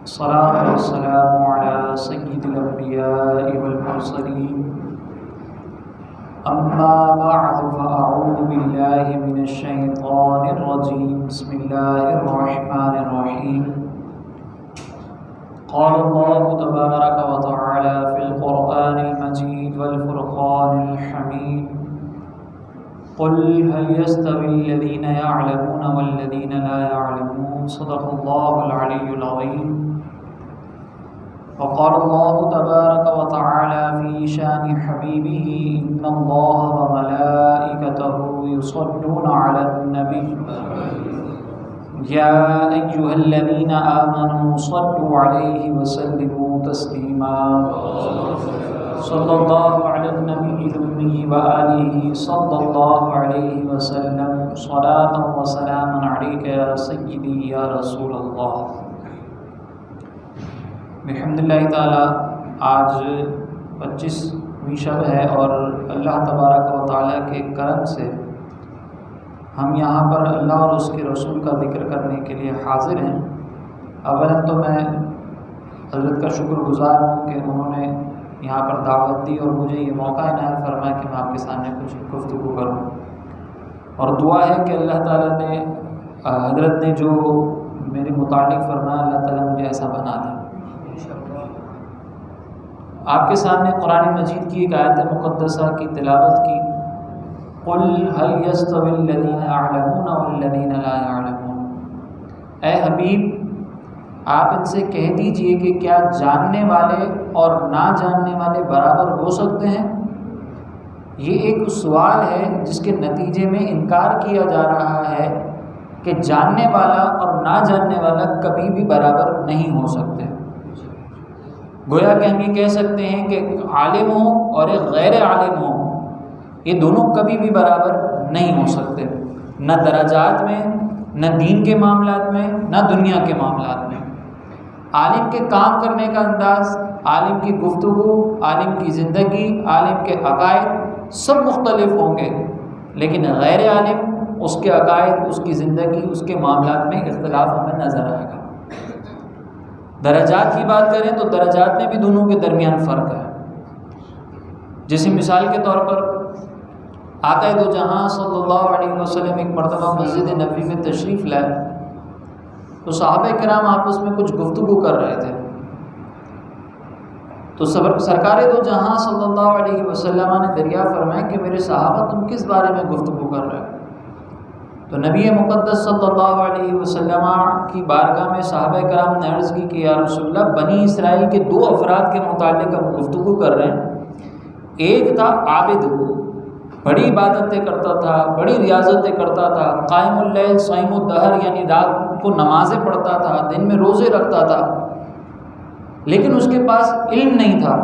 الصلاة والسلام على سيد الأنبياء والمرسلين أما بعد فأعوذ بالله من الشيطان الرجيم بسم الله الرحمن الرحيم قال الله تبارك وتعالى في القرآن المجيد والفرقان الحميد قل هل يستوي الذين يعلمون والذين لا يعلمون صدق الله العلي العظيم وقال الله تبارك وتعالى في شان حبيبه إن الله وملائكته يصلون على النبي يا أيها الذين آمنوا صلوا عليه وسلموا تسليما صلى الله على النبي الأمي وآله صلى الله عليه وسلم صلاة وسلاما عليك يا سيدي يا رسول الله۔ الحمدللہ تعالی آج 25ویں شب ہے اور اللہ تبارک و تعالیٰ کے کرم سے ہم یہاں پر اللہ اور اس کے رسول کا ذکر کرنے کے لیے حاضر ہیں۔ اولا تو میں حضرت کا شکر گزار ہوں کہ انہوں نے یہاں پر دعوت دی اور مجھے یہ موقع عنایت فرمایا کہ میں آپ کے سامنے کچھ گفتگو کروں، اور دعا ہے کہ اللہ تعالیٰ نے حضرت نے جو میرے متعلق فرمایا اللہ تعالیٰ مجھے ایسا بنا دے۔ آپ کے سامنے قرآن مجید کی ایک آیت مقدسہ کی تلاوت کی، قل هل يستوي الذين يعلمون والذين لا يعلمون، اے حبیب آپ ان سے کہہ دیجئے کہ کیا جاننے والے اور نہ جاننے والے برابر ہو سکتے ہیں؟ یہ ایک سوال ہے جس کے نتیجے میں انکار کیا جا رہا ہے کہ جاننے والا اور نہ جاننے والا کبھی بھی برابر نہیں ہو سکتے۔ گویا کہ ہم یہ کہہ سکتے ہیں کہ ایک عالم ہو اور ایک غیر عالم ہو، یہ دونوں کبھی بھی برابر نہیں ہو سکتے، نہ درجات میں، نہ دین کے معاملات میں، نہ دنیا کے معاملات میں۔ عالم کے کام کرنے کا انداز، عالم کی گفتگو، عالم کی زندگی، عالم کے عقائد سب مختلف ہوں گے، لیکن غیر عالم اس کے عقائد، اس کی زندگی، اس کے معاملات میں اختلاف ہمیں نظر آئے گا۔ درجات کی بات کریں تو درجات میں بھی دونوں کے درمیان فرق ہے۔ جیسے مثال کے طور پر آقا دو جہاں صلی اللہ علیہ وسلم ایک مرتبہ مسجد نبوی میں تشریف لائے تو صحابہ کرام آپس میں کچھ گفتگو کر رہے تھے، تو سرکار دو جہاں صلی اللہ علیہ وسلم نے دریافت فرمایا کہ میرے صحابہ تم کس بارے میں گفتگو کر رہے ہو؟ تو نبی مقدس صلی اللہ علیہ وسلم کی بارگاہ میں صحابہ کرام نے عرض کی کہ یا رسول اللہ بنی اسرائیل کے دو افراد کے متعلق ہم گفتگو کر رہے ہیں۔ ایک تھا عابد، بڑی عبادتیں کرتا تھا، بڑی ریاضتیں کرتا تھا، قائم اللیل صائم الدہر، یعنی رات کو نمازیں پڑھتا تھا، دن میں روزے رکھتا تھا، لیکن اس کے پاس علم نہیں تھا۔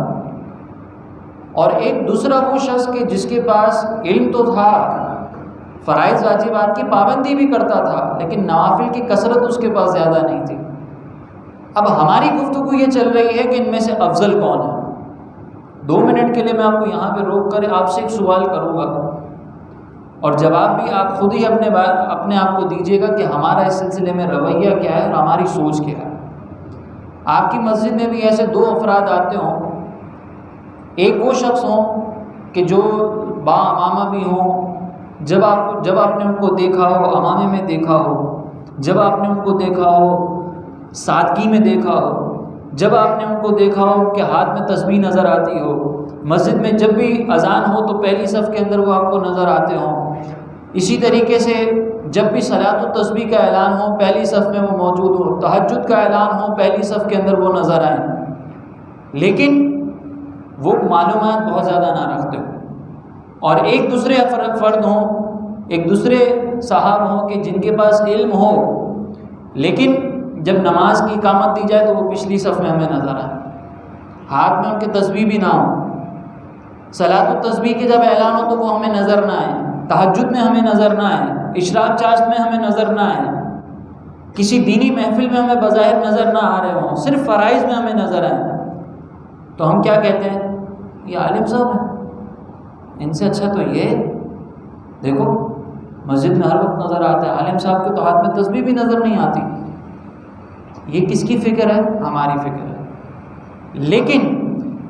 اور ایک دوسرا وہ شخص کہ جس کے پاس علم تو تھا، فرائض واجبات کی پابندی بھی کرتا تھا، لیکن نوافل کی کثرت اس کے پاس زیادہ نہیں تھی۔ اب ہماری گفتگو یہ چل رہی ہے کہ ان میں سے افضل کون ہے؟ 2 منٹ کے لیے میں آپ کو یہاں پہ روک کر آپ سے ایک سوال کروں گا، اور جواب بھی آپ خود ہی اپنے آپ کو دیجیے گا کہ ہمارا اس سلسلے میں رویہ کیا ہے اور ہماری سوچ کیا ہے۔ آپ کی مسجد میں بھی ایسے 2 افراد آتے ہوں، ایک وہ شخص ہوں کہ جو با امامہ بھی ہوں، جب آپ نے ان کو دیکھا ہو امامے میں دیکھا ہو، جب آپ نے ان کو دیکھا ہو سادگی میں دیکھا ہو، جب آپ نے ان کو دیکھا ہو کہ ہاتھ میں تسبیح نظر آتی ہو، مسجد میں جب بھی اذان ہو تو پہلی صف کے اندر وہ آپ کو نظر آتے ہوں، اسی طریقے سے جب بھی صلاۃ و تسبیح کا اعلان ہو پہلی صف میں وہ موجود ہو، تہجد کا اعلان ہو پہلی صف کے اندر وہ نظر آئیں، لیکن وہ معلومات بہت زیادہ نہ رکھتے ہوں، اور ایک دوسرے فرد ہوں، ایک دوسرے صاحب ہوں کہ جن کے پاس علم ہو، لیکن جب نماز کی اقامت دی جائے تو وہ پچھلی صف میں ہمیں نظر آئے، ہاتھ میں ان کے تسبیح بھی نہ ہو، صلاۃ التسبیح کے جب اعلان ہو تو وہ ہمیں نظر نہ آئے، تہجد میں ہمیں نظر نہ آئے، اشراق چاشت میں ہمیں نظر نہ آئے، کسی دینی محفل میں ہمیں بظاہر نظر نہ آ رہے ہوں، صرف فرائض میں ہمیں نظر آئے، تو ہم کیا کہتے ہیں؟ یہ عالم صاحب ہیں، ان سے اچھا تو یہ دیکھو مسجد میں ہر وقت نظر آتا ہے، عالم صاحب کے تو ہاتھ میں تسبیح بھی نظر نہیں آتی۔ یہ کس کی فکر ہے؟ ہماری فکر ہے۔ لیکن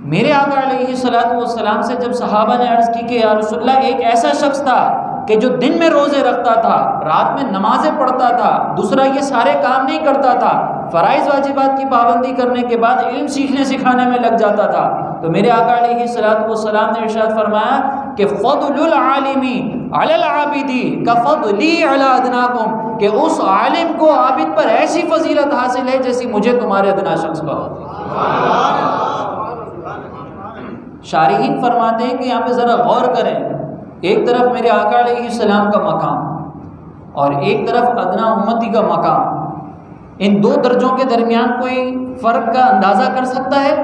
میرے آقا علیہ الصلوۃ والسلام سے جب صحابہ نے عرض کی کہ یا رسول اللہ ایک ایسا شخص تھا کہ جو دن میں روزے رکھتا تھا، رات میں نمازیں پڑھتا تھا، دوسرا یہ سارے کام نہیں کرتا تھا، فرائض واجبات کی پابندی کرنے کے بعد علم سیکھنے سکھانے میں لگ جاتا تھا، تو میرے آقا علیہ الصلوۃ والسلام نے ارشاد فرمایا کہ فضل العالم علی العابد کفضلی علی ادناکم، کہ اس عالم کو عابد پر ایسی فضیلت حاصل ہے جیسی مجھے تمہارے ادنا شخص پر۔ شارحین فرماتے ہیں کہ یہاں پہ ذرا غور کریں، ایک طرف میرے آقا علیہ السلام کا مقام اور ایک طرف ادنا امتی کا مقام، ان دو درجوں کے درمیان کوئی فرق کا اندازہ کر سکتا ہے؟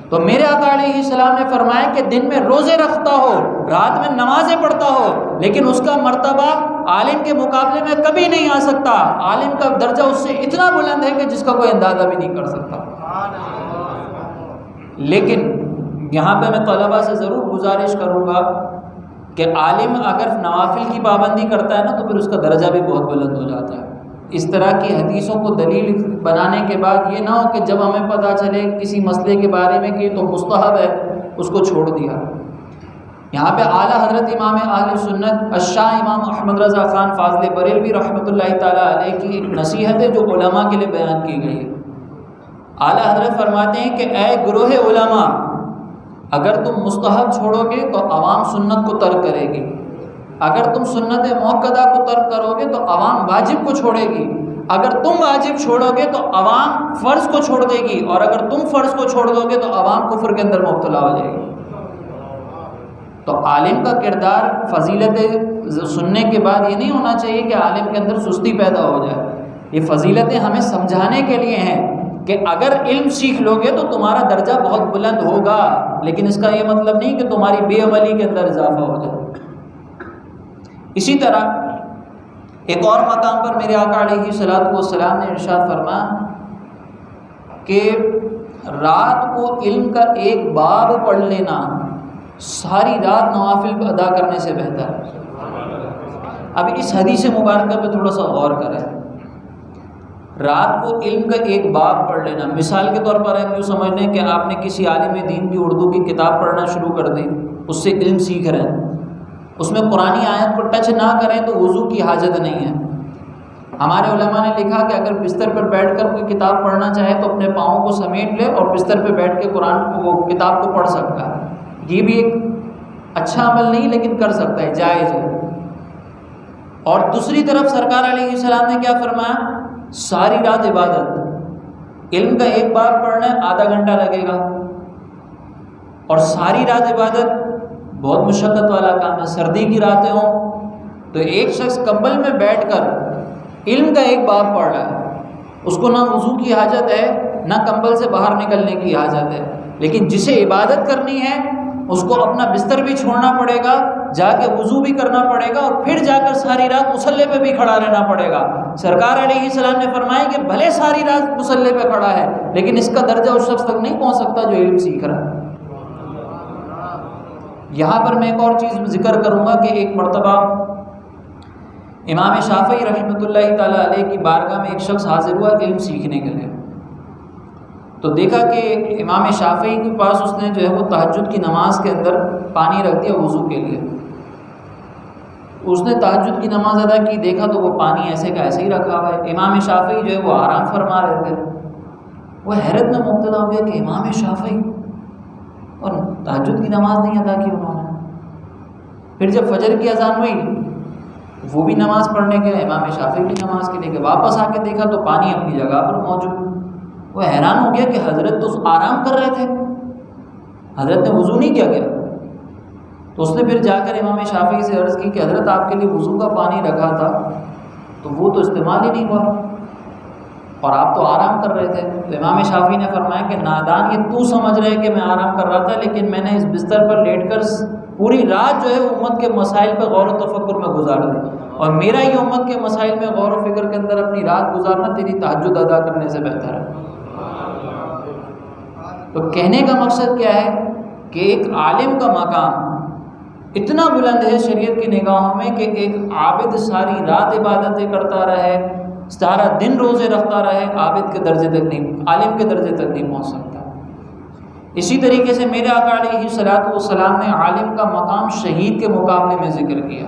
تو میرے آقا علیہ السلام نے فرمایا کہ دن میں روزے رکھتا ہو، رات میں نمازیں پڑھتا ہو، لیکن اس کا مرتبہ عالم کے مقابلے میں کبھی نہیں آ سکتا، عالم کا درجہ اس سے اتنا بلند ہے کہ جس کا کوئی اندازہ بھی نہیں کر سکتا۔ لیکن یہاں پہ میں طلباء سے ضرور گزارش کروں گا کہ عالم اگر نوافل کی پابندی کرتا ہے نا تو پھر اس کا درجہ بھی بہت بلند ہو جاتا ہے۔ اس طرح کی حدیثوں کو دلیل بنانے کے بعد یہ نہ ہو کہ جب ہمیں پتہ چلے کسی مسئلے کے بارے میں کہ یہ تو مستحب ہے اس کو چھوڑ دیا۔ یہاں پہ اعلیٰ حضرت امام اہل سنت الشاہ امام احمد رضا خان فاضل بریلوی رحمۃ اللہ تعالیٰ علیہ کی ایک نصیحت ہے جو علماء کے لیے بیان کی گئی ہے۔ اعلیٰ حضرت فرماتے ہیں کہ اے گروہ علماء، اگر تم مستحب چھوڑو گے تو عوام سنت کو ترک کرے گی، اگر تم سنت مؤکدہ کو ترک کرو گے تو عوام واجب کو چھوڑے گی، اگر تم واجب چھوڑو گے تو عوام فرض کو چھوڑ دے گی، اور اگر تم فرض کو چھوڑ دو گے تو عوام کفر کے اندر مبتلا ہو جائے گی۔ تو عالم کا کردار فضیلت سننے کے بعد یہ نہیں ہونا چاہیے کہ عالم کے اندر سستی پیدا ہو جائے، یہ فضیلتیں ہمیں سمجھانے کے لیے ہیں کہ اگر علم سیکھ لو گے تو تمہارا درجہ بہت بلند ہوگا، لیکن اس کا یہ مطلب نہیں کہ تمہاری بے عملی کے اندر اضافہ ہو جائے۔ اسی طرح ایک اور مقام پر میرے آقا علیہ الصلوۃ والسلام نے ارشاد فرمایا کہ رات کو علم کا ایک باب پڑھ لینا ساری رات نوافل ادا کرنے سے بہتر ہے۔ اب اس حدیث مبارکہ پہ تھوڑا سا غور کریں۔ رات کو علم کا ایک باب پڑھ لینا، مثال کے طور پر ہم یوں سمجھ لیں کہ آپ نے کسی عالم دین کی اردو کی کتاب پڑھنا شروع کر دی، اس سے علم سیکھ رہے ہیں، اس میں قرآنی آیت کو ٹچ نہ کریں تو وضو کی حاجت نہیں ہے۔ ہمارے علماء نے لکھا کہ اگر بستر پر بیٹھ کر کوئی کتاب پڑھنا چاہے تو اپنے پاؤں کو سمیٹ لے اور بستر پہ بیٹھ کے قرآن وہ کتاب کو پڑھ سکتا ہے۔ یہ بھی ایک اچھا عمل نہیں لیکن کر سکتا ہے، جائز ہے۔ اور دوسری طرف سرکار علیہ السلام نے کیا فرمایا؟ ساری رات عبادت، علم کا ایک باب پڑھنا ہے آدھا گھنٹہ لگے گا، اور ساری رات عبادت بہت مشقت والا کام ہے۔ سردی کی راتیں ہوں تو ایک شخص کمبل میں بیٹھ کر علم کا ایک باب پڑھ رہا ہے، اس کو نہ وضو کی حاجت ہے نہ کمبل سے باہر نکلنے کی حاجت ہے، لیکن جسے عبادت کرنی ہے اس کو اپنا بستر بھی چھوڑنا پڑے گا، جا کے وضو بھی کرنا پڑے گا، اور پھر جا کر ساری رات مصلی پہ بھی کھڑا رہنا پڑے گا۔ سرکار علیہ السلام نے فرمایا کہ بھلے ساری رات مصلی پہ کھڑا ہے لیکن اس کا درجہ اس شخص تک نہیں پہنچ سکتا جو علم سیکھ رہا ہے۔ یہاں پر میں ایک اور چیز ذکر کروں گا کہ ایک مرتبہ امام شافعی رحمۃ اللہ تعالیٰ علیہ کی بارگاہ میں ایک شخص حاضر ہوا علم سیکھنے کے لیے، تو دیکھا کہ امام شافعی کے پاس اس نے جو ہے وہ تہجد کی نماز کے اندر پانی رکھ دیا وضو کے لیے۔ اس نے تہجد کی نماز ادا کی، دیکھا تو وہ پانی ایسے کا ایسے ہی رکھا ہوا ہے۔ امام شافعی جو ہے وہ آرام فرما رہے تھے، وہ حیرت میں مبتلا ہو گیا کہ امام شافعی اور تہجد کی نماز نہیں ادا کی انہوں نے۔ پھر جب فجر کی اذان ہوئی وہ بھی نماز پڑھنے گئے، امام شافعی بھی نماز کے لیے گئے، واپس آ کے دیکھا تو پانی اپنی جگہ پر موجود۔ وہ حیران ہو گیا کہ حضرت تو آرام کر رہے تھے، حضرت نے وضو نہیں کیا گیا؟ تو اس نے پھر جا کر امام شافعی سے عرض کی کہ حضرت آپ کے لیے وضو کا پانی رکھا تھا تو وہ تو استعمال ہی نہیں ہوا اور آپ تو آرام کر رہے تھے۔ تو امام شافعی نے فرمایا کہ نادان، یہ تو سمجھ رہے کہ میں آرام کر رہا تھا، لیکن میں نے اس بستر پر لیٹ کر پوری رات جو ہے امت کے مسائل پہ غور و تفکر میں گزار دی، اور میرا یہ امت کے مسائل میں غور و فکر کے اندر اپنی رات گزارنا تیری تہجد ادا کرنے سے بہتر ہے۔ تو کہنے کا مقصد کیا ہے کہ ایک عالم کا مقام اتنا بلند ہے شریعت کی نگاہوں میں کہ ایک عابد ساری رات عبادتیں کرتا رہے، سارا دن روزے رکھتا رہے، عابد کے درجے تک نہیں، عالم کے درجے تک نہیں پہنچ سکتا۔ اسی طریقے سے میرے آقا علیہ الصلوۃ والسلام نے عالم کا مقام شہید کے مقابلے میں ذکر کیا۔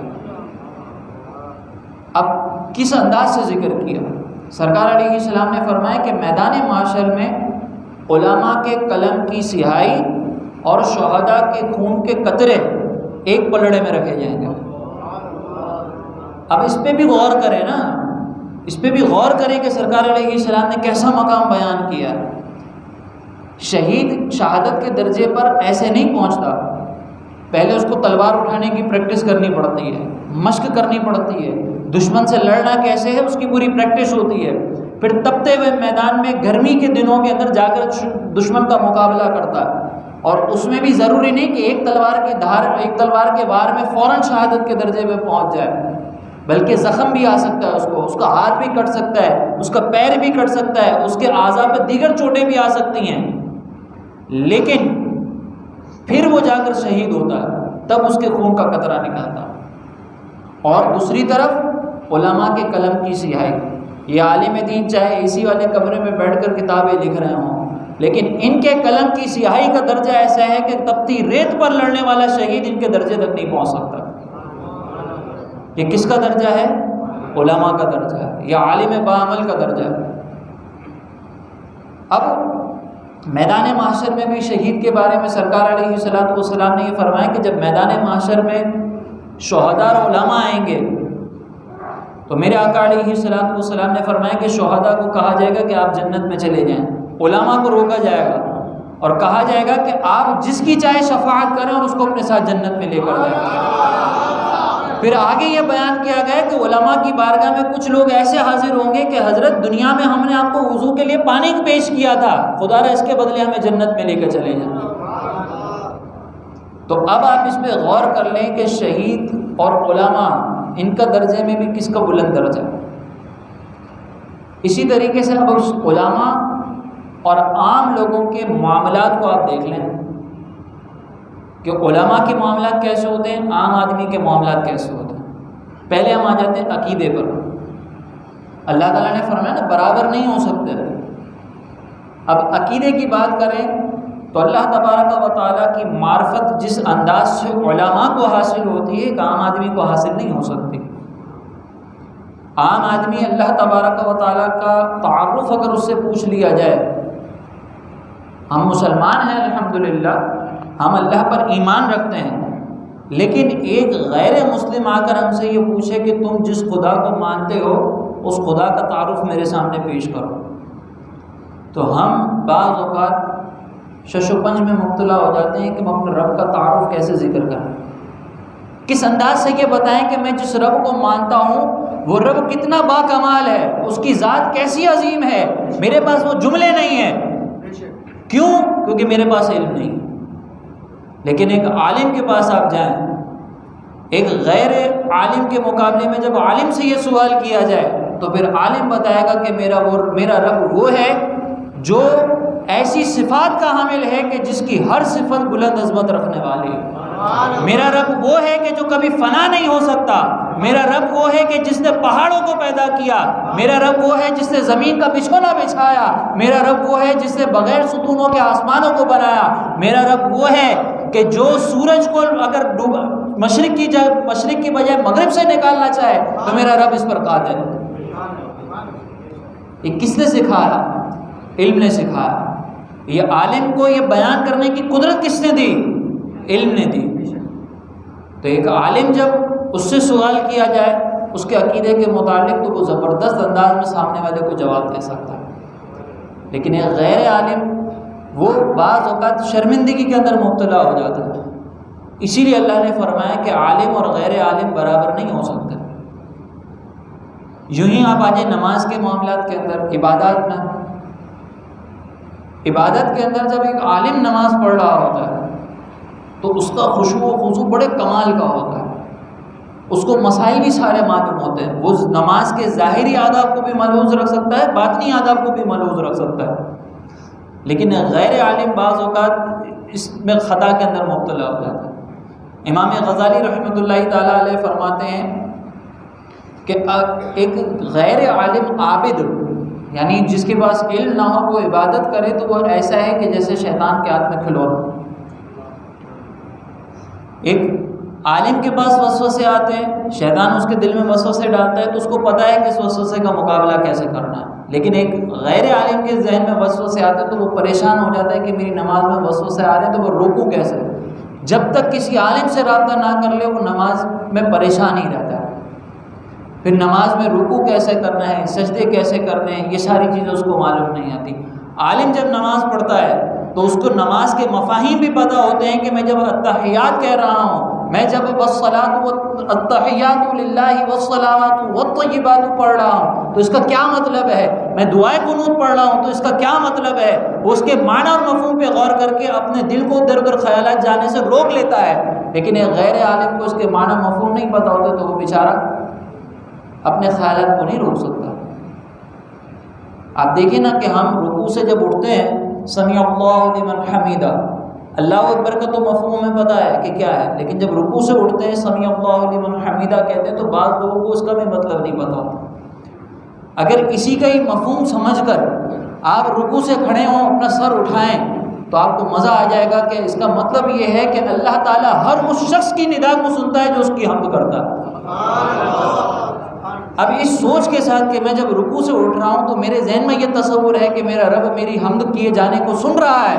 اب کس انداز سے ذکر کیا؟ سرکار علیہ السلام نے فرمایا کہ میدان محشر میں علماء کے قلم کی سیاہی اور شہداء کے خون کے قطرے ایک پلڑے میں رکھے جائیں گے۔ اب اس پہ بھی غور کریں نا، اس پہ بھی غور کریں کہ سرکار علیہ السلام نے کیسا مقام بیان کیا۔ شہید شہادت کے درجے پر ایسے نہیں پہنچتا، پہلے اس کو تلوار اٹھانے کی پریکٹس کرنی پڑتی ہے، مشق کرنی پڑتی ہے، دشمن سے لڑنا کیسے ہے اس کی پوری پریکٹس ہوتی ہے، پھر تپتے ہوئے میدان میں گرمی کے دنوں کے اندر جا کر دشمن کا مقابلہ کرتا ہے، اور اس میں بھی ضروری نہیں کہ ایک تلوار کے وار میں فوراً شہادت کے درجے پہ پہنچ جائے، بلکہ زخم بھی آ سکتا ہے، اس کا ہاتھ بھی کٹ سکتا ہے، اس کا پیر بھی کٹ سکتا ہے، اس کے اعضاء پہ دیگر چوٹیں بھی آ سکتی ہیں، لیکن پھر وہ جا کر شہید ہوتا ہے، تب اس کے خون کا قطرہ نکلتا ہے۔ اور دوسری طرف علماء کے قلم کی سیاہی، یہ عالم دین چاہے اسی والے کمرے میں بیٹھ کر کتابیں لکھ رہے ہوں، لیکن ان کے قلم کی سیاہی کا درجہ ایسا ہے کہ تپتی ریت پر لڑنے والا شہید ان کے درجے تک نہیں پہنچ سکتا۔ یہ کس کا درجہ ہے؟ علماء کا درجہ ہے، یا عالم باعمل کا درجہ ہے۔ اب میدان محشر میں بھی شہید کے بارے میں سرکار علیہ الصلوۃ والسلام نے یہ فرمایا کہ جب میدان محشر میں شہداء اور علماء آئیں گے تو میرے آقا علیہ الصلوۃ والسلام نے فرمایا کہ شہداء کو کہا جائے گا کہ آپ جنت میں چلے جائیں، علماء کو روکا جائے گا اور کہا جائے گا کہ آپ جس کی چاہے شفاعت کریں اور اس کو اپنے ساتھ جنت میں لے کر جائیں۔ پھر آگے یہ بیان کیا گیا کہ علماء کی بارگاہ میں کچھ لوگ ایسے حاضر ہوں گے کہ حضرت دنیا میں ہم نے آپ کو وضو کے لیے پانی پیش کیا تھا، خدا را اس کے بدلے ہمیں جنت میں لے کے چلے جائیں۔ تو اب آپ اس پہ غور کر لیں کہ شہید اور علماء ان کا درجے میں بھی کس کا بلند درجہ ہے۔ اسی طریقے سے اب اس علماء اور عام لوگوں کے معاملات کو آپ دیکھ لیں کہ علماء کے معاملات کیسے ہوتے ہیں، عام آدمی کے معاملات کیسے ہوتے ہیں۔ پہلے ہم آ جاتے ہیں عقیدے پر۔ اللہ تعالیٰ نے فرمایا نا برابر نہیں ہو سکتے۔ اب عقیدے کی بات کریں تو اللہ تبارک و تعالیٰ کی معرفت جس انداز سے علماء کو حاصل ہوتی ہے ایک عام آدمی کو حاصل نہیں ہو سکتی۔ عام آدمی اللہ تبارک و تعالیٰ کا تعارف اگر اس سے پوچھ لیا جائے، ہم مسلمان ہیں الحمدللہ، ہم اللہ پر ایمان رکھتے ہیں، لیکن ایک غیر مسلم آ کر ہم سے یہ پوچھے کہ تم جس خدا کو مانتے ہو اس خدا کا تعارف میرے سامنے پیش کرو، تو ہم بعض اوقات شش و پنج میں مبتلا ہو جاتے ہیں کہ ہم اپنے رب کا تعارف کیسے ذکر کریں، کس انداز سے یہ بتائیں کہ میں جس رب کو مانتا ہوں وہ رب کتنا با کمال ہے، اس کی ذات کیسی عظیم ہے، میرے پاس وہ جملے نہیں ہیں۔ کیوں؟ کیونکہ میرے پاس علم نہیں۔ لیکن ایک عالم کے پاس آپ جائیں، ایک غیر عالم کے مقابلے میں جب عالم سے یہ سوال کیا جائے تو پھر عالم بتائے گا کہ میرا رب وہ ہے جو ایسی صفات کا حامل ہے کہ جس کی ہر صفت بلند عظمت رکھنے والی ہے۔ میرا رب وہ ہے کہ جو کبھی فنا نہیں ہو سکتا، میرا رب وہ ہے کہ جس نے پہاڑوں کو پیدا کیا، میرا رب وہ ہے جس نے زمین کا بچھونا بچھایا، میرا رب وہ ہے جس نے بغیر ستونوں کے آسمانوں کو بنایا، میرا رب وہ ہے کہ جو سورج کو اگر مشرق کی بجائے مغرب سے نکالنا چاہے تو میرا رب اس پر قادر ہے۔ یہ کس نے سکھایا؟ علم نے سکھایا۔ یہ عالم کو یہ بیان کرنے کی قدرت کس نے دی؟ علم نے دی۔ تو ایک عالم جب اس سے سوال کیا جائے اس کے عقیدے کے متعلق تو وہ زبردست انداز میں سامنے والے کو جواب دے سکتا ہے، لیکن ایک غیر عالم وہ بعض اوقات شرمندگی کے اندر مبتلا ہو جاتا ہے۔ اسی لیے اللہ نے فرمایا کہ عالم اور غیر عالم برابر نہیں ہو سکتے۔ یوں ہی آپ آجائیں نماز کے معاملات کے اندر، عبادات میں، عبادت کے اندر جب ایک عالم نماز پڑھ رہا ہوتا ہے تو اس کا خشوع و خضوع بڑے کمال کا ہوتا ہے، اس کو مسائل بھی سارے معلوم ہوتے ہیں، وہ نماز کے ظاہری آداب کو بھی ملحوظ رکھ سکتا ہے، باطنی آداب کو بھی ملحوظ رکھ سکتا ہے، لیکن غیر عالم بعض اوقات اس میں خطا کے اندر مبتلا ہو جاتا ہے۔ امام غزالی رحمۃ اللہ تعالیٰ علیہ فرماتے ہیں کہ ایک غیر عالم عابد، یعنی جس کے پاس علم نہ ہو وہ عبادت کرے تو وہ ایسا ہے کہ جیسے شیطان کے ہاتھ میں کھلونا۔ ایک عالم کے پاس وسوسے آتے ہیں، شیطان اس کے دل میں وسوسے ڈالتا ہے تو اس کو پتہ ہے کہ اس وسوسے کا مقابلہ کیسے کرنا ہے، لیکن ایک غیر عالم کے ذہن میں وسوسے آتے ہیں تو وہ پریشان ہو جاتا ہے کہ میری نماز میں وسوسے آ رہے ہیں تو وہ روکوں کیسے۔ جب تک کسی عالم سے رابطہ نہ کر لے وہ نماز میں پریشان ہی رہتا ہے۔ پھر نماز میں رکوع کیسے کرنا ہے، سجدے کیسے کرنے ہیں، یہ ساری چیزیں اس کو معلوم نہیں آتی۔ عالم جب نماز پڑھتا ہے تو اس کو نماز کے مفاہیم بھی پتہ ہوتے ہیں کہ میں جب التحیات کہہ رہا ہوں، میں جب والصلاۃ التحیات للہ والصلوات والطیبات پڑھ رہا ہوں تو اس کا کیا مطلب ہے، میں دعائے قنوت پڑھ رہا ہوں تو اس کا کیا مطلب ہے، وہ اس کے معنی اور مفہوم پہ غور کر کے اپنے دل کو ادھر ادھر خیالات جانے سے روک لیتا ہے۔ لیکن ایک غیر عالم کو اس کے معنی مفہوم نہیں پتہ ہوتے تو وہ بیچارہ اپنے خیالات کو نہیں روک سکتا۔ آپ دیکھیں نا کہ ہم رکوع سے جب اٹھتے ہیں سمیع اللہ لمن حمیدہ، اللہ اکبر کا تو مفہوم ہمیں پتہ ہے کہ کیا ہے، لیکن جب رکوع سے اٹھتے ہیں سمیع اللہ لمن حمیدہ کہتے ہیں تو بعض لوگوں کو اس کا بھی مطلب نہیں پتہ ہوتا۔ اگر اسی کا ہی مفہوم سمجھ کر آپ رکوع سے کھڑے ہوں، اپنا سر اٹھائیں تو آپ کو مزہ آ جائے گا کہ اس کا مطلب یہ ہے کہ اللہ تعالیٰ ہر اس شخص کی ندا کو سنتا ہے جو اس کی حمد کرتا ہے۔ اب اس سوچ کے ساتھ کہ میں جب رکوع سے اٹھ رہا ہوں تو میرے ذہن میں یہ تصور ہے کہ میرا رب میری حمد کیے جانے کو سن رہا ہے،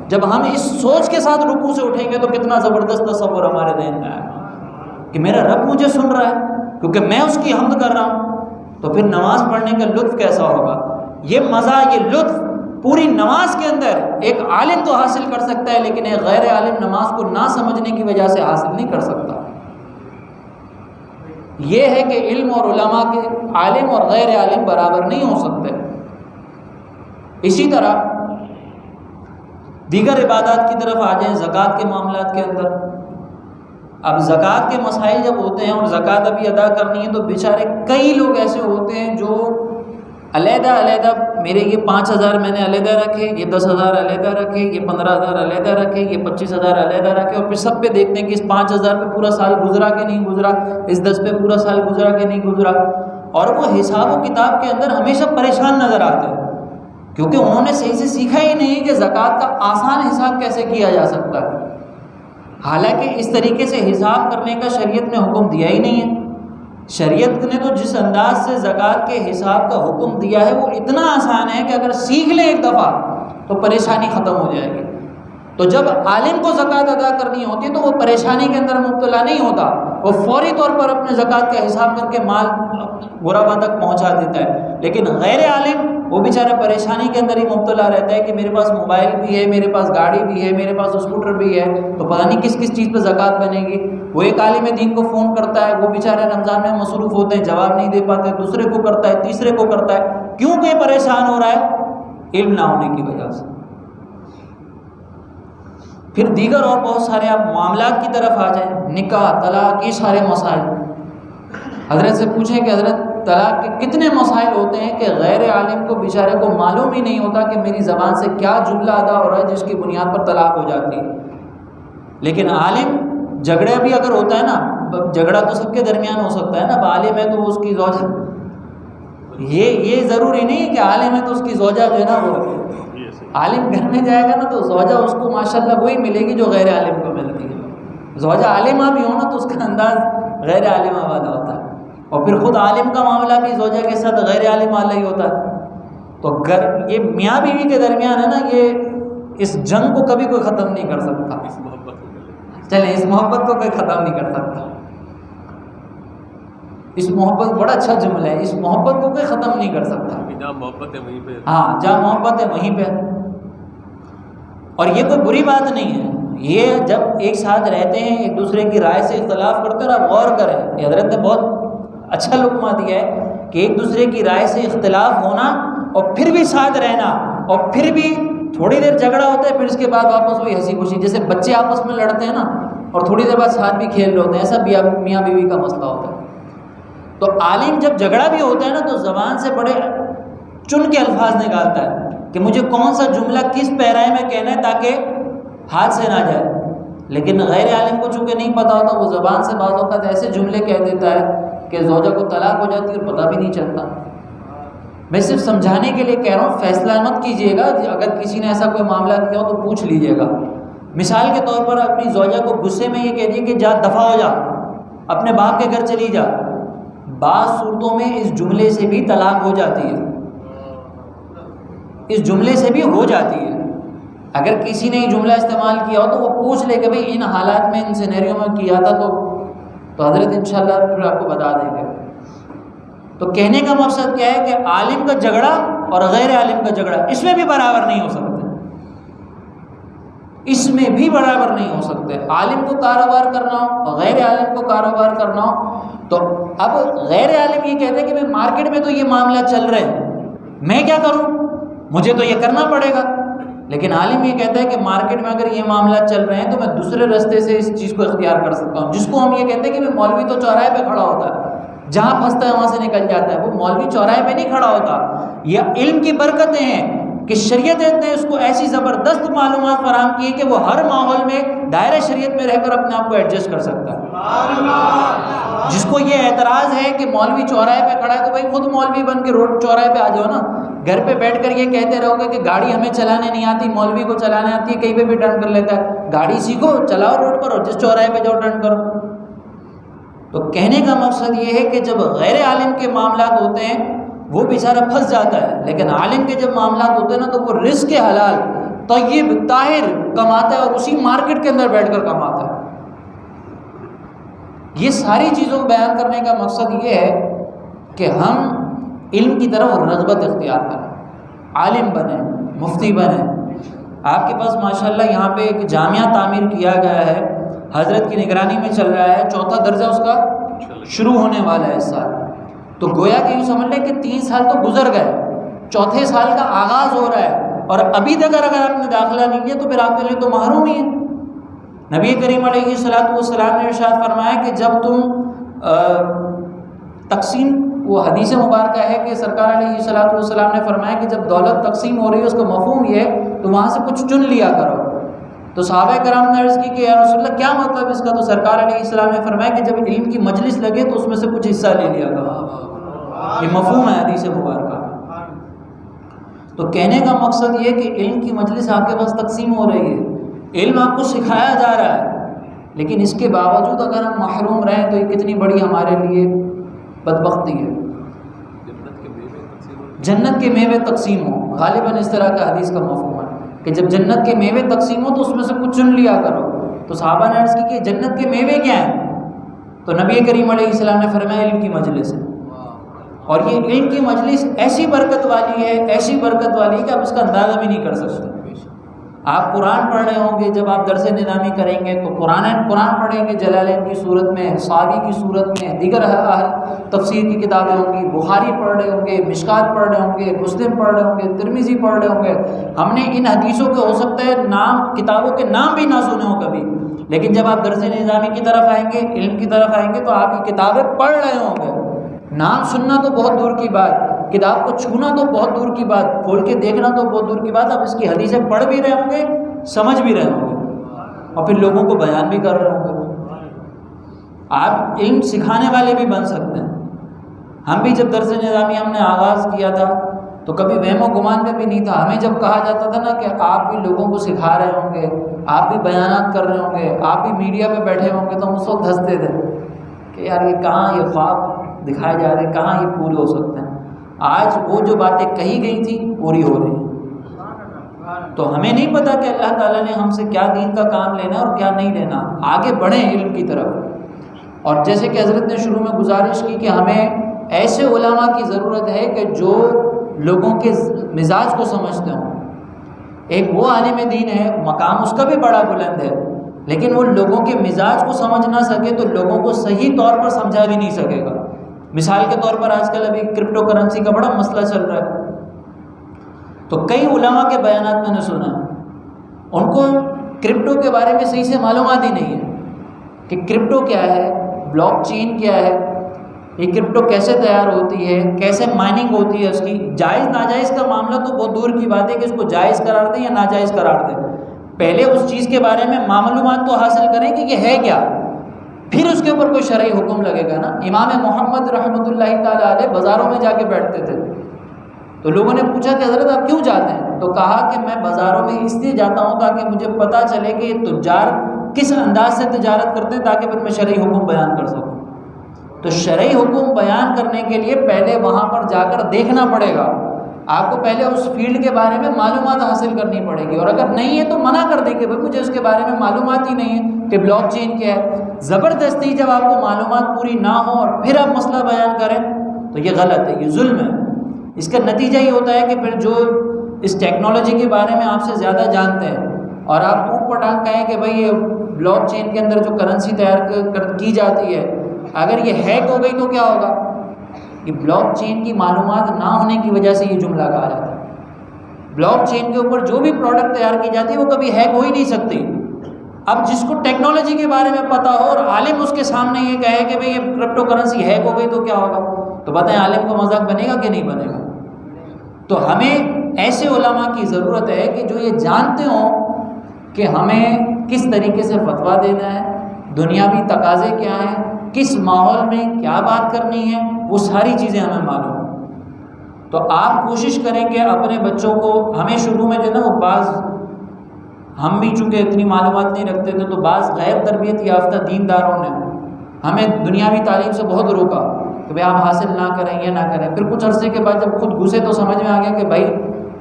جب ہم اس سوچ کے ساتھ رکوع سے اٹھیں گے تو کتنا زبردست تصور ہمارے ذہن میں آئے کہ میرا رب مجھے سن رہا ہے کیونکہ میں اس کی حمد کر رہا ہوں۔ تو پھر نماز پڑھنے کا لطف کیسا ہوگا، یہ مزہ، یہ لطف پوری نماز کے اندر ایک عالم تو حاصل کر سکتا ہے لیکن ایک غیر عالم نماز کو نہ سمجھنے کی وجہ سے حاصل نہیں کر سکتا۔ یہ ہے کہ علم اور علماء کے عالم اور غیر عالم برابر نہیں ہو سکتے۔ اسی طرح دیگر عبادات کی طرف آ جائیں، زکوٰۃ کے معاملات کے اندر۔ اب زکوٰۃ کے مسائل جب ہوتے ہیں اور زکوٰۃ ابھی ادا کرنی ہے تو بیچارے کئی لوگ ایسے ہوتے ہیں جو علیحدہ میرے یہ 5,000 میں نے علیحدہ رکھے، یہ 10,000 علیحدہ رکھے، یہ 15,000 علیحدہ رکھے، یہ 25,000 علیحدہ رکھے، اور پھر سب پہ دیکھتے ہیں کہ اس 5,000 پہ پورا سال گزرا کہ نہیں گزرا، اس 10 پہ پورا سال گزرا کہ نہیں گزرا، اور وہ حساب و کتاب کے اندر ہمیشہ پریشان نظر آتے ہیں کیونکہ انہوں نے صحیح سے سیکھا ہی نہیں کہ زکوٰۃ کا آسان حساب کیسے کیا جا سکتا ہے، حالانکہ اس طریقے سے حساب کرنے کا شریعت نے حکم دیا ہی نہیں ہے۔ شریعت نے تو جس انداز سے زکوٰۃ کے حساب کا حکم دیا ہے وہ اتنا آسان ہے کہ اگر سیکھ لیں ایک دفعہ تو پریشانی ختم ہو جائے گی۔ تو جب عالم کو زکوٰۃ ادا کرنی ہوتی ہے تو وہ پریشانی کے اندر مبتلا نہیں ہوتا، وہ فوری طور پر اپنے زکوٰۃ کا حساب کر کے مال غربا تک پہنچا دیتا ہے۔ لیکن غیر عالم وہ بیچارہ پریشانی کے اندر ہی مبتلا رہتا ہے کہ میرے پاس موبائل بھی ہے، میرے پاس گاڑی بھی ہے، میرے پاس اسکوٹر بھی ہے، تو پتہ نہیں کس کس چیز پہ زکوٰۃ بنے گی۔ وہ ایک عالم دین کو فون کرتا ہے، وہ بیچارے رمضان میں مصروف ہوتے ہیں، جواب نہیں دے پاتے، دوسرے کو کرتا ہے، تیسرے کو کرتا ہے، کیوں کہ پریشان ہو رہا ہے؟ علم نہ ہونے کی وجہ سے۔ پھر دیگر اور بہت سارے آپ معاملات کی طرف آ جائیں، نکاح، طلاق، یہ سارے مسائل، حضرت سے پوچھیں کہ حضرت طلاق کے کتنے مسائل ہوتے ہیں کہ غیر عالم کو بیچارے کو معلوم ہی نہیں ہوتا کہ میری زبان سے کیا جملہ ادا ہو رہا ہے جس کی بنیاد پر طلاق ہو جاتی ہے۔ لیکن عالم، جھگڑا بھی اگر ہوتا ہے نا، جھگڑا تو سب کے درمیان ہو سکتا ہے نا، اب عالم ہے تو اس کی زوجہ، یہ ضروری نہیں ہے کہ عالم ہے تو اس کی زوجہ جو ہے نا وہ عالم گھر میں جائے گا نا تو زوجہ اس کو ماشاءاللہ وہی ملے گی جو غیر عالم کو ملتی ہے۔ زوجہ عالمہ بھی ہو نا تو اس کا انداز غیر عالمہ والا ہوتا ہے، اور پھر خود عالم کا معاملہ بھی زوجہ کے ساتھ غیر عالم والا ہی ہوتا ہے۔ تو یہ میاں بیوی کے درمیان ہے نا، یہ اس جنگ کو کبھی کوئی ختم نہیں کر سکتا۔ چلیں، اس محبت کو کوئی ختم نہیں کر سکتا۔ اس محبت، بڑا اچھا جملہ ہے، اس محبت کو کوئی ختم نہیں کر سکتا۔ جہاں محبت ہے وہیں پہ، ہاں، جہاں محبت ہے وہیں پہ۔ اور یہ کوئی بری بات نہیں ہے، یہ جب ایک ساتھ رہتے ہیں، ایک دوسرے کی رائے سے اختلاف کرتے ہیں، اور آپ غور کریں، یہ حضرت نے بہت اچھا لقمہ دیا ہے کہ ایک دوسرے کی رائے سے اختلاف ہونا اور پھر بھی ساتھ رہنا، اور پھر بھی تھوڑی دیر جھگڑا ہوتا ہے، پھر اس کے بعد واپس وہی ہنسی خوشی، جیسے بچے آپس میں لڑتے ہیں نا اور تھوڑی دیر بعد ساتھ بھی کھیل رہے ہوتے ہیں، ایسا میاں بیوی کا مسئلہ ہوتا ہے۔ تو عالم جب جھگڑا بھی ہوتا ہے نا تو زبان سے بڑے چن کے الفاظ نکالتا ہے کہ مجھے کون سا جملہ کس پیرائے میں کہنا ہے تاکہ ہاتھ سے نہ جائے۔ لیکن غیر عالم کو چونکہ نہیں پتہ ہوتا، وہ زبان سے بعض اوقات ایسے جملے کہہ دیتا ہے کہ زوجہ کو طلاق ہو جاتی ہے اور پتہ بھی نہیں چلتا. میں صرف سمجھانے کے لیے کہہ رہا ہوں، فیصلہ مت کیجیے گا. اگر کسی نے ایسا کوئی معاملہ کیا ہو تو پوچھ لیجیے گا. مثال کے طور پر اپنی زوجہ کو غصے میں یہ کہہ دیے کہ جا دفع ہو جا، اپنے باپ کے گھر چلی جا. بعض صورتوں میں اس جملے سے بھی طلاق ہو جاتی ہے، اس جملے سے بھی ہو جاتی ہے. اگر کسی نے یہ جملہ استعمال کیا ہو تو وہ پوچھ لے کہ بھئی ان حالات میں، ان سینیریو میں کیا تھا تو حضرت انشاءاللہ پھر آپ کو بتا دیں گے. تو کہنے کا مقصد کیا ہے کہ عالم کا جھگڑا اور غیر عالم کا جھگڑا اس میں بھی برابر نہیں ہو سکتے، اس میں بھی برابر نہیں ہو سکتے. عالم کو کاروبار کرنا ہو، غیر عالم کو کاروبار کرنا ہو. تو اب غیر عالم یہ کہتے ہیں کہ میں مارکیٹ میں تو یہ معاملہ چل رہے ہیں، میں کیا کروں، مجھے تو یہ کرنا پڑے گا. لیکن عالم یہ کہتا ہے کہ مارکیٹ میں اگر یہ معاملہ چل رہے ہیں تو میں دوسرے راستے سے اس چیز کو اختیار کر سکتا ہوں. جس کو ہم یہ کہتے ہیں کہ میں مولوی تو چوراہے پہ کھڑا ہوتا ہے، جہاں پھنستا ہے وہاں سے نکل جاتا ہے. وہ مولوی چوراہے پہ نہیں کھڑا ہوتا. یہ علم کی برکتیں ہیں کہ شریعت نے اس کو ایسی زبردست معلومات فراہم کی ہے کہ وہ ہر ماحول میں دائرہ شریعت میں رہ کر اپنے آپ کو ایڈجسٹ کر سکتا ہے. جس کو یہ اعتراض ہے کہ مولوی چوراہے پہ کھڑا ہے تو بھائی خود مولوی بن کے روڈ چوراہے پہ آ جاؤ نا. گھر پہ بیٹھ کر یہ کہتے رہو گے کہ گاڑی ہمیں چلانے نہیں آتی، مولوی کو چلانے آتی ہے، کہیں پہ بھی ٹرن کر لیتا ہے. گاڑی سیکھو، چلاؤ روڈ پر، اور جس چوراہے پہ جاؤ ٹرن کرو. تو کہنے کا مقصد یہ ہے کہ جب غیر عالم کے معاملات ہوتے ہیں وہ بیچارہ پھنس جاتا ہے، لیکن عالم کے جب معاملات ہوتے ہیں نا تو وہ رزق حلال طیب طاہر کماتا ہے اور اسی مارکیٹ کے اندر بیٹھ کر کماتا ہے. یہ ساری چیزوں کو بیان کرنے کا مقصد یہ ہے کہ ہم علم کی طرف رغبت اختیار کریں، عالم بنیں، مفتی بنیں. آپ کے پاس ماشاءاللہ یہاں پہ ایک جامعہ تعمیر کیا گیا ہے، حضرت کی نگرانی میں چل رہا ہے، 4تھا درجہ اس کا شروع ہونے والا ہے اس سال. تو گویا کہ یوں سمجھ لیں کہ 3 سال تو گزر گئے، 4تھے سال کا آغاز ہو رہا ہے اور ابھی تک اگر آپ نے داخلہ نہیں لیا تو پھر آپ کے لیے تو محروم ہی ہے. نبی کریم علیہ السلام نے ارشاد فرمایا کہ جب تم تقسیم، وہ حدیث مبارکہ ہے کہ سرکار علیہ السلام نے فرمایا کہ جب دولت تقسیم ہو رہی ہے اس کا مفہوم یہ ہے تو وہاں سے کچھ چن لیا کرو. تو صحابہ کرام نے عرض کی کہ یا رسول اللہ کیا مطلب اس کا؟ تو سرکار علیہ السلام نے فرمایا کہ جب علم کی مجلس لگے تو اس میں سے کچھ حصہ لے لیا کرو. یہ مفہوم ہے حدیث مبارکہ. تو کہنے کا مقصد یہ کہ علم کی مجلس آپ کے پاس تقسیم ہو رہی ہے، علم آپ کو سکھایا جا رہا ہے، لیکن اس کے باوجود اگر ہم محروم رہیں تو یہ کتنی بڑی ہمارے لیے بدبختی ہے. جنت کے میوے تقسیم ہو، غالباً اس طرح کا حدیث کا مفہوم ہے کہ جب جنت کے میوے تقسیم ہو تو اس میں سے کچھ چن لیا کرو. تو صحابہ نے عرض کی کہ جنت کے میوے کیا ہیں؟ تو نبی کریم علیہ السلام نے فرمایا علم کی مجلس ہے. اور یہ علم کی مجلس ایسی برکت والی ہے، ایسی برکت والی ہے کہ آپ اس کا اندازہ بھی نہیں کر سکتے. آپ قرآن پڑھ رہے ہوں گے، جب آپ درس نظامی کریں گے تو قرآن پڑھیں گے جلالین کی صورت میں، ساوی کی صورت میں، دیگر تفسیر کی کتابیں ہوں گی، بخاری پڑھ رہے ہوں گے، مشکات پڑھ رہے ہوں گے، مسلم پڑھ رہے ہوں گے، ترمذی پڑھ رہے ہوں گے. ہم نے ان حدیثوں کے ہو سکتا ہے نام، کتابوں کے نام بھی نہ سنے ہوں کبھی، لیکن جب آپ درس نظامی کی طرف آئیں گے، علم کی طرف آئیں گے تو آپ یہ کتابیں پڑھ رہے ہوں گے. نام سننا تو بہت دور کی بات، کتاب کو چھونا تو بہت دور کی بات، کھول کے دیکھنا تو بہت دور کی بات. آپ اس کی حدیثیں پڑھ بھی رہے ہوں گے، سمجھ بھی رہے ہوں گے اور پھر لوگوں کو بیان بھی کر رہے ہوں گے. آپ علم سکھانے والے بھی بن سکتے ہیں. ہم بھی جب درس نظامی ہم نے آغاز کیا تھا تو کبھی وہم و گمان میں بھی نہیں تھا. ہمیں جب کہا جاتا تھا نا کہ آپ بھی لوگوں کو سکھا رہے ہوں گے، آپ بھی بیانات کر رہے ہوں گے، آپ بھی میڈیا پہ بیٹھے ہوں گے، تو ہم اس وقت ہنستے تھے کہ یار یہ کہاں یہ خواب دکھائے جا رہے ہیں، کہاں یہ پورے ہو سکتے ہیں. آج وہ جو باتیں کہی گئی تھی پوری ہو رہی ہیں. تو ہمیں نہیں پتا کہ اللہ تعالیٰ نے ہم سے کیا دین کا کام لینا اور کیا نہیں لینا. آگے بڑھیں علم کی طرف. اور جیسے کہ حضرت نے شروع میں گزارش کی کہ ہمیں ایسے علماء کی ضرورت ہے کہ جو لوگوں کے مزاج کو سمجھتے ہوں. ایک وہ عالم دین ہے، مقام اس کا بھی بڑا بلند ہے، لیکن وہ لوگوں کے مزاج کو سمجھ نہ سکے تو لوگوں کو صحیح طور پر سمجھا بھی نہیں سکے گا. مثال کے طور پر آج کل ابھی کرپٹو کرنسی کا بڑا مسئلہ چل رہا ہے. تو کئی علماء کے بیانات میں نے سنا، ان کو کرپٹو کے بارے میں صحیح سے معلومات ہی نہیں ہے کہ کرپٹو کیا ہے، بلاک چین کیا ہے، یہ کرپٹو کیسے تیار ہوتی ہے، کیسے مائننگ ہوتی ہے اس کی. جائز ناجائز کا معاملہ تو بہت دور کی بات ہے کہ اس کو جائز قرار دیں یا ناجائز قرار دیں. پہلے اس چیز کے بارے میں معلومات تو حاصل کریں کہ یہ ہے کیا. پھر اس کے اوپر کوئی شرعی حکم لگے گا نا۔ امام محمد رحمۃ اللہ تعالیٰ علیہ بازاروں میں جا کے بیٹھتے تھے، تو لوگوں نے پوچھا کہ حضرت آپ کیوں جاتے ہیں؟ تو کہا کہ میں بازاروں میں اس لیے جاتا ہوں تاکہ مجھے پتہ چلے کہ یہ تجار کس انداز سے تجارت کرتے ہیں، تاکہ پھر میں شرعی حکم بیان کر سکوں۔ تو شرعی حکم بیان کرنے کے لیے پہلے وہاں پر جا کر دیکھنا پڑے گا، آپ کو پہلے اس فیلڈ کے بارے میں معلومات حاصل کرنی پڑے گی، اور اگر نہیں ہے تو منع کر دیں کہ بھائی مجھے اس کے بارے میں معلومات ہی نہیں ہے کہ بلاک چین کیا ہے۔ زبردستی جب آپ کو معلومات پوری نہ ہو اور پھر آپ مسئلہ بیان کریں تو یہ غلط ہے، یہ ظلم ہے۔ اس کا نتیجہ یہ ہوتا ہے کہ پھر جو اس ٹیکنالوجی کے بارے میں آپ سے زیادہ جانتے ہیں اور آپ اوٹ پٹانگ کہیں کہ بھائی یہ بلاک چین کے اندر جو کرنسی تیار کی جاتی ہے اگر یہ ہیک ہو گئی تو کیا ہوگا؟ یہ بلاک چین کی معلومات نہ ہونے کی وجہ سے یہ جملہ کہا جاتا ہے۔ بلاک چین کے اوپر جو بھی پروڈکٹ تیار کی جاتی ہے وہ کبھی ہیک ہو ہی نہیں سکتی۔ اب جس کو ٹیکنالوجی کے بارے میں پتہ ہو اور عالم اس کے سامنے یہ کہے کہ بھئی یہ کرپٹو کرنسی ہیک ہو گئی تو کیا ہوگا، تو بتائیں عالم کو مذاق بنے گا کہ نہیں بنے گا؟ تو ہمیں ایسے علماء کی ضرورت ہے کہ جو یہ جانتے ہوں کہ ہمیں کس طریقے سے فتویٰ دینا ہے، دنیاوی تقاضے کیا ہیں، کس ماحول میں کیا بات کرنی ہے، وہ ساری چیزیں ہمیں معلوم ہیں۔ تو آپ کوشش کریں کہ اپنے بچوں کو، ہمیں شروع میں جو نا وہ بعض، ہم بھی چونکہ اتنی معلومات نہیں رکھتے تھے تو بعض غیر تربیت یافتہ دینداروں نے ہمیں دنیاوی تعلیم سے بہت روکا کہ بھائی آپ حاصل نہ کریں، یہ نہ کریں۔ پھر کچھ عرصے کے بعد جب خود گھسے تو سمجھ میں آ گیا کہ بھائی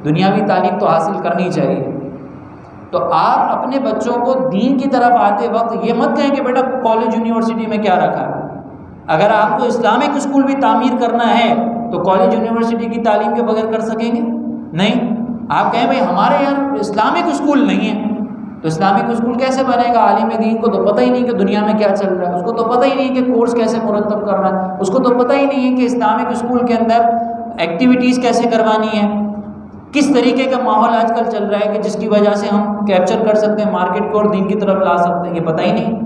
دنیاوی تعلیم تو حاصل کرنی چاہیے۔ تو آپ اپنے بچوں کو دین کی طرف آتے وقت یہ مت کہیں کہ بیٹا کالج یونیورسٹی میں کیا رکھا ہے۔ اگر آپ کو اسلامک اسکول بھی تعمیر کرنا ہے تو کالج یونیورسٹی کی تعلیم کے بغیر کر سکیں گے؟ نہیں۔ آپ کہیں بھائی ہمارے یہاں اسلامک اسکول نہیں ہے، تو اسلامک اسکول کیسے بنے گا؟ عالم دین کو تو پتہ ہی نہیں کہ دنیا میں کیا چل رہا ہے، اس کو تو پتہ ہی نہیں کہ کورس کیسے مرتب کرنا ہے، اس کو تو پتہ ہی نہیں ہے کہ اسلامک اسکول کے اندر ایکٹیویٹیز کیسے کروانی ہے، کس طریقے کا ماحول آج کل چل رہا ہے کہ جس کی وجہ سے ہم کیپچر کر سکتے ہیں مارکیٹ کو اور دین کی طرف لا سکتے ہیں، یہ پتہ ہی نہیں۔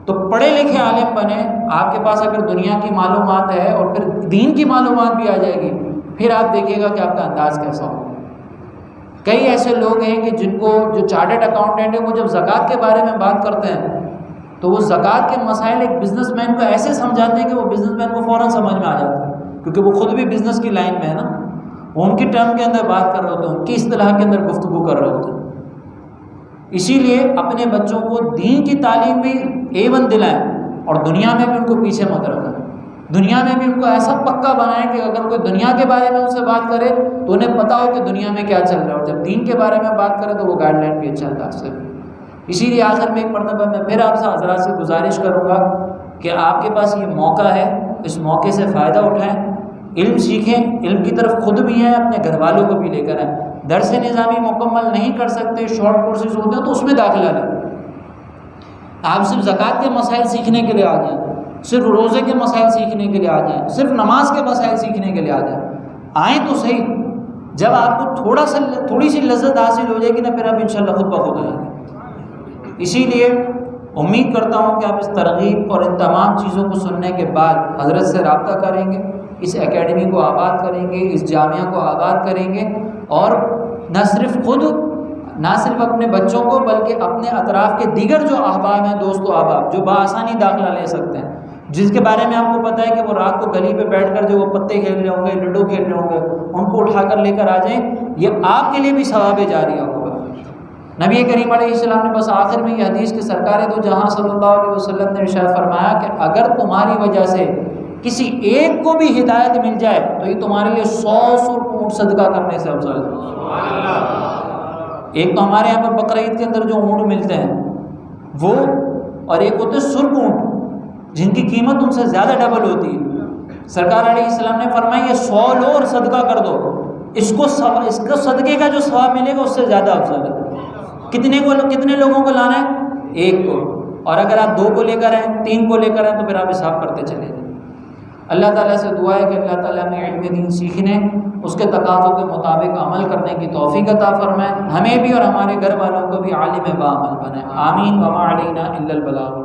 تو پڑھے لکھے عالم بنے، آپ کے پاس اگر دنیا کی معلومات ہے اور پھر دین کی معلومات بھی آ جائے گی، پھر آپ دیکھیے گا کہ آپ کا انداز کیسا ہوگا۔ کئی ایسے لوگ ہیں کہ جن کو، جو چارٹرڈ اکاؤنٹنٹ ہیں، وہ جب زکوٰۃ کے بارے میں بات کرتے ہیں تو وہ زکوٰۃ کے مسائل ایک بزنس مین کو ایسے سمجھاتے ہیں کہ وہ بزنس مین کو فوراً سمجھ میں آ جاتا ہے، کیونکہ وہ خود بھی بزنس کی لائن میں ہے نا، وہ ان کی ٹرم کے اندر بات کر رہے ہوتے ہیں، ان کی اصطلاح کے اندر گفتگو کر رہے ہوتے ہیں۔ اسی لیے اپنے بچوں کو دین کی تعلیم بھی A1 دلائیں اور دنیا میں بھی ان کو پیچھے مت رکھیں۔ دنیا میں بھی ان کو ایسا پکا بنائیں کہ اگر کوئی دنیا کے بارے میں ان سے بات کرے تو انہیں پتہ ہو کہ دنیا میں کیا چل رہا ہے، اور جب دین کے بارے میں بات کرے تو وہ گائیڈ لائن بھی اچھا انداز سے۔ اسی لیے آخر میں ایک مرتبہ میں پھر آپ سے حضرات سے گزارش کروں گا کہ آپ کے پاس یہ موقع ہے، اس موقع سے فائدہ اٹھائیں، علم سیکھیں، علم کی طرف خود بھی ہیں، اپنے گھر والوں کو بھی لے کر آئیں۔ درس نظامی مکمل نہیں کر سکتے، شارٹ کورسز ہوتے ہیں تو اس میں داخلہ لیں۔ آپ صرف زکوٰۃ کے مسائل سیکھنے کے لیے آ جائیں، صرف روزے کے مسائل سیکھنے کے لیے آ جائیں، صرف نماز کے مسائل سیکھنے کے لیے آ جائیں، آئیں تو صحیح۔ جب آپ کو تھوڑی سی لذت حاصل ہو جائے گی نا، پھر آپ انشاءاللہ خود بخود آئیں گے۔ اسی لیے امید کرتا ہوں کہ آپ اس ترغیب اور ان تمام چیزوں کو سننے کے بعد حضرت سے رابطہ کریں گے، اس اکیڈمی کو آباد کریں گے، اس جامعہ کو آباد کریں گے، اور نہ صرف خود، نہ صرف اپنے بچوں کو، بلکہ اپنے اطراف کے دیگر جو احباب ہیں، دوست و احباب جو بآسانی داخلہ لے سکتے ہیں، جس کے بارے میں آپ کو پتہ ہے کہ وہ رات کو گلی پہ بیٹھ کر جو وہ پتے کھیل رہے ہوں گے، لڈو کھیل رہے ہوں گے، ان کو اٹھا کر لے کر آ جائیں، یہ آپ کے لیے بھی ثواب جاریہ ہوگا۔ نبی کریم علیہ السلام نے بس آخر میں یہ حدیث کے سرکار دو جہاں صلی اللہ علیہ وسلم نے ارشاد فرمایا کہ اگر تمہاری وجہ سے کسی ایک کو بھی ہدایت مل جائے تو یہ تمہارے لیے 100 سرخ اونٹ صدقہ کرنے سے افضل ہے۔ ایک تو ہمارے یہاں پر بقرہ عید کے اندر جو اونٹ ملتے ہیں وہ، اور ایک ہوتے سرخ اونٹ جن کی قیمت ان سے زیادہ ڈبل ہوتی ہے۔ سرکار علیہ السلام نے فرمایا یہ 100 لو اور صدقہ کر دو، اس کو صدقے کا جو ثواب ملے گا اس سے زیادہ افضل ہے۔ کتنے لوگوں کو لانا ہے؟ ایک کو، اور اگر آپ 2 کو لے کر آئیں، 3 کو لے کر آئیں تو پھر آپ حساب کرتے چلے جائیں۔ اللہ تعالیٰ سے دعا ہے کہ اللہ تعالیٰ ہمیں علم دین سیکھنے، اس کے تقاضوں کے مطابق عمل کرنے کی توفیق عطا فرمائے، ہمیں بھی اور ہمارے گھر والوں کو بھی عالم با عمل بنائے۔ آمین۔ وما علینا الا البلاغ۔